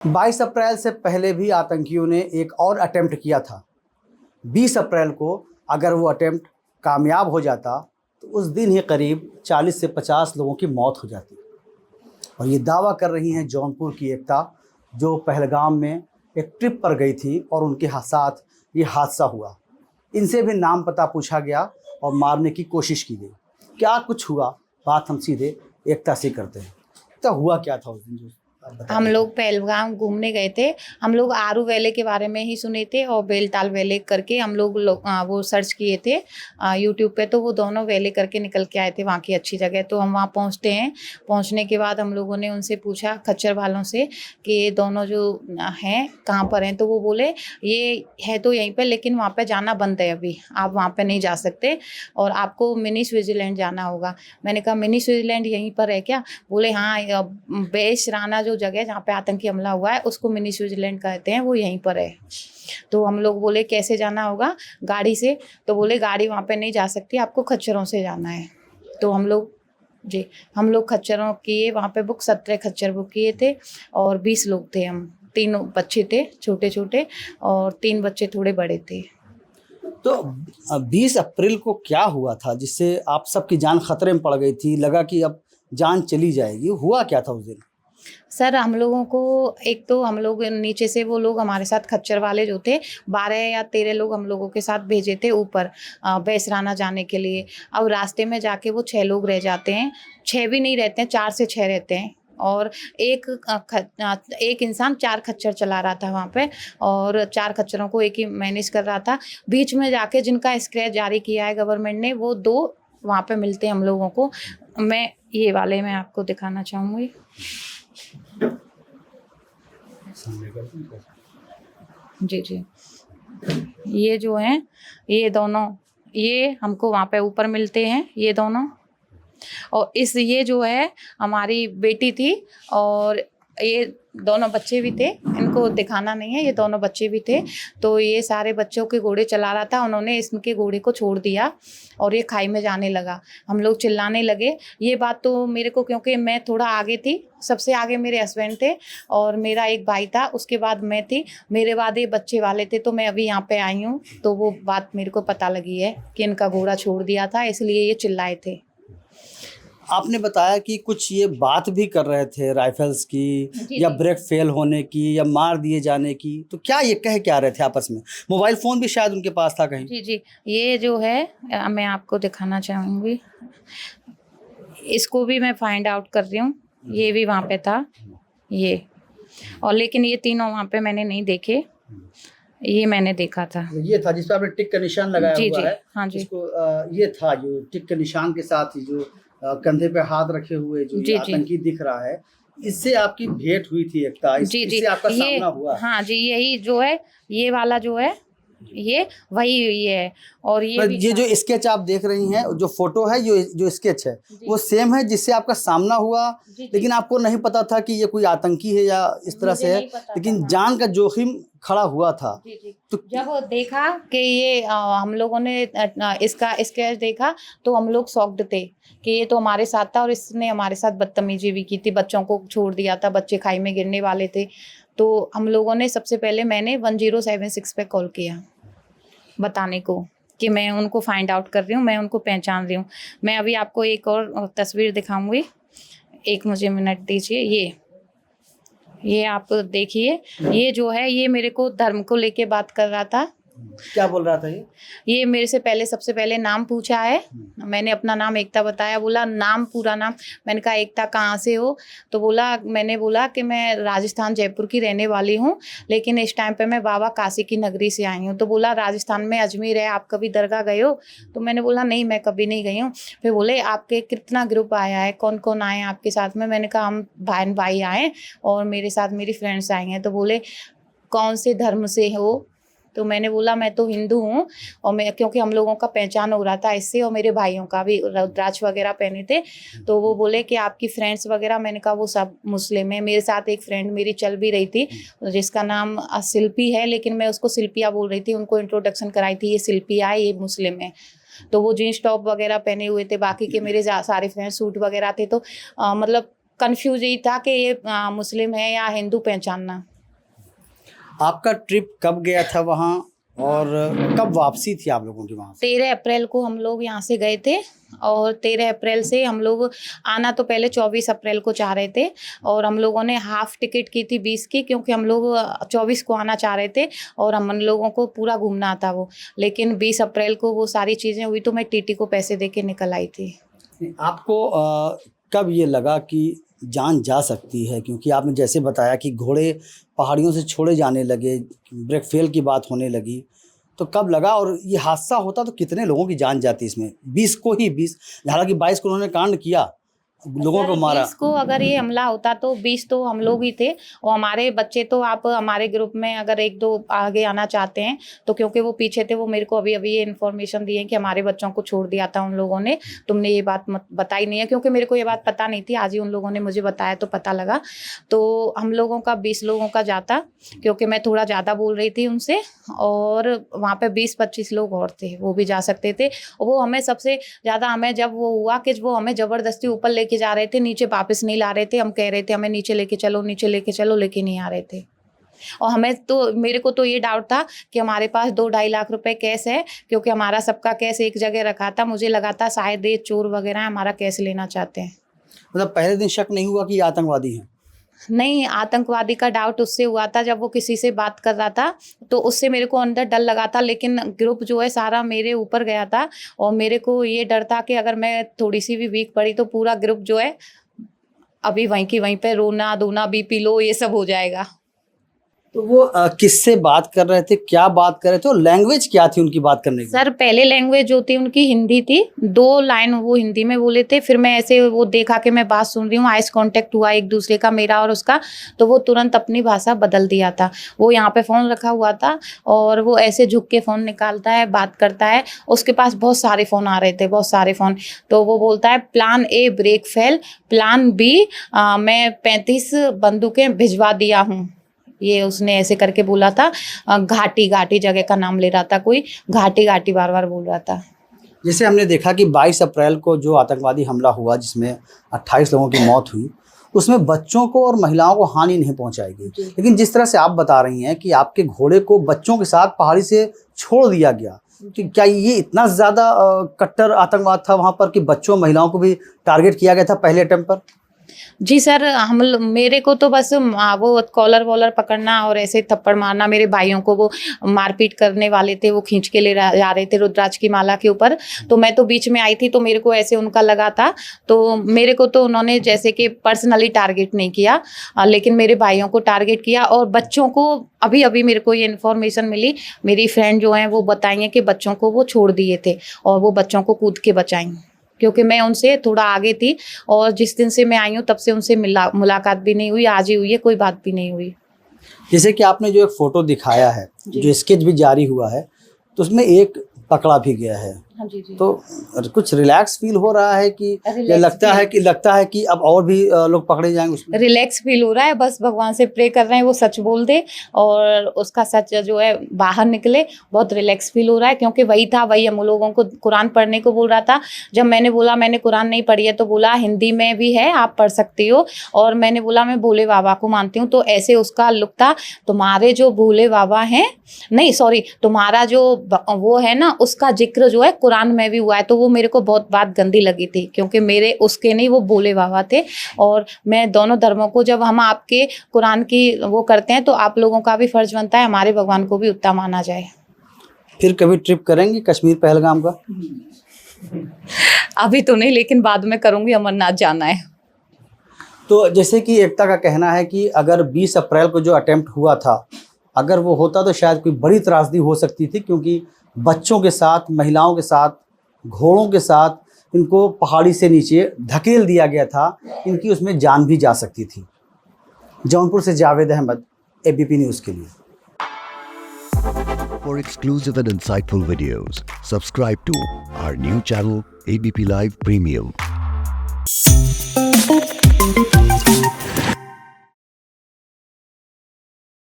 22 अप्रैल से पहले भी आतंकियों ने एक और अटेम्प्ट किया था। 20 अप्रैल को अगर वो अटेम्प्ट कामयाब हो जाता तो उस दिन ही करीब 40 से 50 लोगों की मौत हो जाती। और ये दावा कर रही हैं जौनपुर की एकता, जो पहलगाम में एक ट्रिप पर गई थी और उनके साथ ये हादसा हुआ। इनसे भी नाम पता पूछा गया और मारने की कोशिश की गई। क्या कुछ हुआ, बात हम सीधे एकता से करते हैं। तो हुआ क्या था उस दिन, जो आप बता हम रहे लोग पहलगाम घूमने गए थे। हम लोग आरू वैली के बारे में ही सुने थे और बेलताल वैली करके हम लोग वो सर्च किए थे यूट्यूब पे, तो वो दोनों वैली करके निकल के आए थे वहाँ की अच्छी जगह। तो हम वहाँ पहुँचते हैं। पहुँचने के बाद हम लोगों ने उनसे पूछा खच्चर वालों से कि ये दोनों जो हैं कहाँ पर हैं, तो वो बोले ये है तो यहीं पर, लेकिन वहाँ पर जाना बंद है अभी, आप वहाँ पर नहीं जा सकते और आपको मिनी स्विट्ज़रलैंड जाना होगा। मैंने कहा मिनी स्विट्ज़रलैंड यहीं पर है क्या? बोले हाँ, बेस राना जो जगह जहाँ पे आतंकी हमला हुआ है उसको मिनी स्विट्ज़रलैंड कहते हैं, वो यहीं पर है। तो हम लोग बोले कैसे जाना होगा? गाड़ी से। तो बोले गाड़ी वहाँ पे नहीं जा सकती, आपको खच्चरों से जाना है। तो हम लोग खच्चरों किए वहाँ पे बुक, 17 खच्चर बुक किए थे और 20 लोग थे हम। 3 बच्चे थे छोटे छोटे और 3 बच्चे थोड़े बड़े थे। तो 20 अप्रैल को क्या हुआ था जिससे आप सबकी जान खतरे में पड़ गई थी, लगा कि अब जान चली जाएगी? हुआ क्या था उस दिन? सर हम लोगों को, एक तो हम लोग नीचे से, वो लोग हमारे साथ खच्चर वाले जो थे 12 या 13 लोग हम लोगों के साथ भेजे थे ऊपर बेसराना जाने के लिए। अब रास्ते में जाके वो 6 लोग रह जाते हैं, 6 भी नहीं रहते हैं, 4 से 6 रहते हैं। और एक इंसान 4 खच्चर चला रहा था वहाँ पे और 4 खच्चरों को एक ही मैनेज कर रहा था। बीच में जाके जिनका स्क्रैच जारी किया है गवर्नमेंट ने, वो 2 वहाँ पे मिलते हैं हम लोगों को। ये वाले मैं आपको दिखाना चाहूँगी। जी जी, ये जो हैं, ये दोनों, ये हमको वहाँ पे ऊपर मिलते हैं, ये दोनों। और ये जो है हमारी बेटी थी और ये दोनों बच्चे भी थे, इनको दिखाना नहीं है, ये दोनों बच्चे भी थे। तो ये सारे बच्चों के घोड़े चला रहा था, उन्होंने इसके घोड़े को छोड़ दिया और ये खाई में जाने लगा। हम लोग चिल्लाने लगे। ये बात तो मेरे को, क्योंकि मैं थोड़ा आगे थी, सबसे आगे मेरे हस्बैंड थे और मेरा एक भाई था, उसके बाद मैं थी, मेरे बाद ये बच्चे वाले थे। तो मैं अभी यहाँ पे आई हूँ तो वो बात मेरे को पता लगी है कि इनका घोड़ा छोड़ दिया था, इसलिए ये चिल्लाए थे। आपने बताया कि कुछ ये बात भी कर रहे थे राइफल्स की, जी या जी ब्रेक फेल होने की, या मार दिए जाने की। तो क्या ये कह क्या रहे थे आपस में? मोबाइल फ़ोन भी शायद उनके पास था कहीं। जी जी, ये जो है मैं आपको दिखाना चाहूँगी, इसको भी मैं फाइंड आउट कर रही हूँ। ये भी वहाँ पे था, ये, और लेकिन ये तीनों वहाँ पे मैंने नहीं देखे, ये मैंने देखा था। ये था जिस पर आपने टिक का निशान लगाया जी हुआ जी, है। हाँ जी। इसको ये था जो टिक के निशान के साथ ही जो कंधे पे हाथ रखे हुए जो ये जी जी आतंकी दिख रहा है, इससे आपकी भेंट हुई थी एकता, जी जी, इससे आपका ये, सामना हुआ। हाँ जी, यही जो है, ये वाला जो है, ये वही ये है। और ये तो भी ये था। जो स्केच आप देख रही हैं, जो फोटो है, जो स्केच है, जी वो सेम है जिससे आपका सामना हुआ। जी जी, लेकिन आपको नहीं पता था कि ये कोई आतंकी है या इस तरह मुझे से है, नहीं पता था, लेकिन हाँ। जान का जोखिम खड़ा हुआ था। जी जी, तो जब वो देखा कि ये हम लोगों ने इसका स्केच देखा तो हम लोग शॉक्ड थे कि ये तो हमारे साथ था और इसने हमारे साथ बदतमीजी भी की थी, बच्चों को छोड़ दिया था, बच्चे खाई में गिरने वाले थे। तो हम लोगों ने, सबसे पहले मैंने 1076 पे कॉल किया बताने को कि मैं उनको फाइंड आउट कर रही हूँ, मैं उनको पहचान रही हूँ। मैं अभी आपको एक और तस्वीर दिखाऊंगी, एक मुझे मिनट दीजिए। ये आप देखिए, ये जो है, ये मेरे को धर्म को लेके बात कर रहा था। क्या बोल रहा था ये मेरे से पहले, सबसे पहले नाम पूछा है। मैंने अपना नाम एकता बताया, बोला नाम, पूरा नाम। मैंने कहा एकता कहाँ से हो? तो मैंने बोला कि मैं राजस्थान जयपुर की रहने वाली हूँ, लेकिन इस टाइम पे मैं बाबा काशी की नगरी से आई हूँ। तो बोला राजस्थान में अजमेर है, आप कभी दरगाह गए हो? तो मैंने बोला नहीं, मैं कभी नहीं गई हूँ। फिर बोले आपके कितना ग्रुप आया है, कौन कौन आए हैं आपके साथ में? मैंने कहा हम बहन भाई आए और मेरे साथ मेरी फ्रेंड्स आई हैं। तो बोले कौन से धर्म से हो? तो मैंने बोला मैं तो हिंदू हूँ, और मैं, क्योंकि हम लोगों का पहचान हो रहा था इससे, और मेरे भाइयों का भी रुद्राक्ष वगैरह पहने थे। तो वो बोले कि आपकी फ्रेंड्स वगैरह? मैंने कहा वो सब मुस्लिम है। मेरे साथ एक फ्रेंड मेरी चल भी रही थी जिसका नाम शिल्पी है, लेकिन मैं उसको शिल्पिया बोल रही थी, उनको इंट्रोडक्शन कराई थी, ये शिल्पिया है, ये मुस्लिम है। तो वो जीन्स टॉप वगैरह पहने हुए थे, बाकी के मेरे सारे फ्रेंड्स सूट वगैरह थे। तो मतलब कन्फ्यूज ही था कि ये मुस्लिम है या हिंदू पहचानना। आपका ट्रिप कब गया था वहाँ और कब वापसी थी आप लोगों की वहाँ से? 13 अप्रैल को हम लोग यहाँ से गए थे और 13 अप्रैल से हम लोग आना तो पहले 24 अप्रैल को चाह रहे थे और हम लोगों ने हाफ टिकट की थी 20 की, क्योंकि हम लोग 24 को आना चाह रहे थे और हम लोगों को पूरा घूमना था वो। लेकिन 20 अप्रैल को वो सारी चीज़ें हुई तो मैं टीटी को पैसे दे के निकल आई थी। आपको कब ये लगा कि जान जा सकती है? क्योंकि आपने जैसे बताया कि घोड़े पहाड़ियों से छोड़े जाने लगे, ब्रेक फेल की बात होने लगी, तो कब लगा? और ये हादसा होता तो कितने लोगों की जान जाती इसमें? 20 को ही 20, हालांकि 22 को उन्होंने कांड किया, लोगों को मारा। 20 को अगर ये हमला होता तो 20 तो हम लोग ही थे और हमारे बच्चे तो, आप हमारे ग्रुप में अगर 1-2 आगे आना चाहते हैं तो, क्योंकि वो पीछे थे, वो मेरे को अभी अभी ये इन्फॉर्मेशन दी है कि हमारे बच्चों को छोड़ दिया था उन लोगों ने, तुमने ये बात मत बताई नहीं है, क्योंकि मेरे को ये बात पता नहीं थी, आज ही उन लोगों ने मुझे बताया तो पता लगा। तो हम लोगों का 20 लोगों का जाता, क्योंकि मैं थोड़ा ज़्यादा बोल रही थी उनसे, और वहाँ पे 20-25 लोग और थे, वो भी जा सकते थे। और वो हमें सबसे ज़्यादा, हमें जब वो हुआ कि वो हमें ज़बरदस्ती ऊपर लेके जा रहे थे, नीचे वापस नहीं ला रहे थे, हम कह रहे थे हमें नीचे लेके चलो, नीचे लेके चलो, लेके नहीं आ रहे थे। और हमें तो, मेरे को तो ये डाउट था कि हमारे पास 2-2.5 लाख रुपए कैश है, क्योंकि हमारा सबका कैश एक जगह रखा था। मुझे लगा था शायद ये चोर वगैरह हमारा कैश लेना चाहते हैं। मतलब पहले दिन शक नहीं हुआ कि ये आतंकवादी हैं? नहीं, आतंकवादी का डाउट उससे हुआ था जब वो किसी से बात कर रहा था, तो उससे मेरे को अंदर डर लगा था। लेकिन ग्रुप जो है सारा मेरे ऊपर गया था और मेरे को ये डर था कि अगर मैं थोड़ी सी भी वीक पड़ी तो पूरा ग्रुप जो है अभी वहीं की वहीं पे रोना धोना, बीपी लो, ये सब हो जाएगा। तो वो किससे बात कर रहे थे, क्या बात कर रहे थे और लैंग्वेज क्या थी उनकी बात करने की? सर, पहले लैंग्वेज जो थी उनकी हिंदी थी, 2 लाइन वो हिंदी में बोले थे। फिर मैं ऐसे वो देखा कि मैं बात सुन रही हूँ, आइस कांटेक्ट हुआ एक दूसरे का, मेरा और उसका, तो वो तुरंत अपनी भाषा बदल दिया था। वो यहाँ पे फ़ोन रखा हुआ था और वो ऐसे झुक के फ़ोन निकालता है, बात करता है। उसके पास बहुत सारे फ़ोन आ रहे थे, बहुत सारे फ़ोन। तो वो बोलता है plan A break fail, plan B मैं 35 बंदूकें भिजवा दिया हूँ, ये उसने ऐसे करके बोला था। घाटी घाटी जगह का नाम ले रहा था, कोई घाटी घाटी बार बार बोल रहा था। जैसे हमने देखा कि 22 अप्रैल को जो आतंकवादी हमला हुआ जिसमें 28 लोगों की मौत हुई, उसमें बच्चों को और महिलाओं को हानि नहीं पहुंचाई गई, लेकिन जिस तरह से आप बता रही हैं कि आपके घोड़े को बच्चों के साथ पहाड़ी से छोड़ दिया गया, तो क्या ये इतना ज़्यादा कट्टर आतंकवाद था वहाँ पर कि बच्चों महिलाओं को भी टारगेट किया गया था पहले अटेम्प्ट पर? जी सर, मेरे को तो बस वो कॉलर वॉलर पकड़ना और ऐसे थप्पड़ मारना, मेरे भाइयों को वो मारपीट करने वाले थे, वो खींच के ले जा रहे थे रुद्राक्ष की माला के ऊपर, तो मैं तो बीच में आई थी, तो मेरे को ऐसे उनका लगा था, तो मेरे को तो उन्होंने जैसे कि पर्सनली टारगेट नहीं किया, लेकिन मेरे भाइयों को टारगेट किया। और बच्चों को अभी अभी मेरे को ये इन्फॉर्मेशन मिली, मेरी फ्रेंड जो हैं वो बताई हैं कि बच्चों को वो छोड़ दिए थे और वो बच्चों को कूद के बचाई, क्योंकि मैं उनसे थोड़ा आगे थी और जिस दिन से मैं आई हूँ तब से उनसे मुलाकात भी नहीं हुई, आज ही हुई है, कोई बात भी नहीं हुई। जैसे कि आपने जो एक फ़ोटो दिखाया है, जो स्केच भी जारी हुआ है, तो उसमें एक पकड़ा भी गया है। हाँ जी जी। तो कुछ रिलैक्स फील हो रहा है कि या लगता है कि अब और भी लोग पकड़े जाएंगे उसमें? रिलैक्स फील हो रहा है, बस भगवान से प्रे कर रहे हैं वो सच बोल दे और उसका सच जो है बाहर निकले। बहुत रिलैक्स फील हो रहा है, क्योंकि वही था, वही हम लोगों को कुरान पढ़ने को बोल रहा था। जब मैंने बोला मैंने कुरान नहीं पढ़ी है, तो बोला हिंदी में भी है, आप पढ़ सकती हो। और मैंने बोला मैं भोले बाबा को मानती हूँ, तो ऐसे उसका लुक था, तुम्हारे जो भोले बाबा हैं, नहीं सॉरी, तुम्हारा जो वो है ना, उसका जिक्र जो है कुरान में भी हुआ है। तो वो मेरे को बहुत बात गंदी लगी थी, क्योंकि मेरे उसके नहीं, वो भोले बाबा थे। और मैं दोनों धर्मों को, जब हम आपके कुरान की वो करते हैं, तो आप लोगों का भी फर्ज बनता है हमारे भगवान को भी उतना माना जाए। फिर कभी ट्रिप करेंगे कश्मीर पहलगाम का? अभी तो नहीं, लेकिन बाद में करूंगी, अमरनाथ जाना है। तो जैसे कि एकता का कहना है कि अगर 20 अप्रैल को जो अटेम्प्ट हुआ था, अगर वो होता तो शायद कोई बड़ी त्रासदी हो सकती थी, क्योंकि बच्चों के साथ, महिलाओं के साथ, घोड़ों के साथ इनको पहाड़ी से नीचे धकेल दिया गया था, इनकी उसमें जान भी जा सकती थी। जौनपुर से जावेद अहमद, एबीपी न्यूज़ के लिए। For exclusive and insightful videos, subscribe to our new channel ABP Live Premium.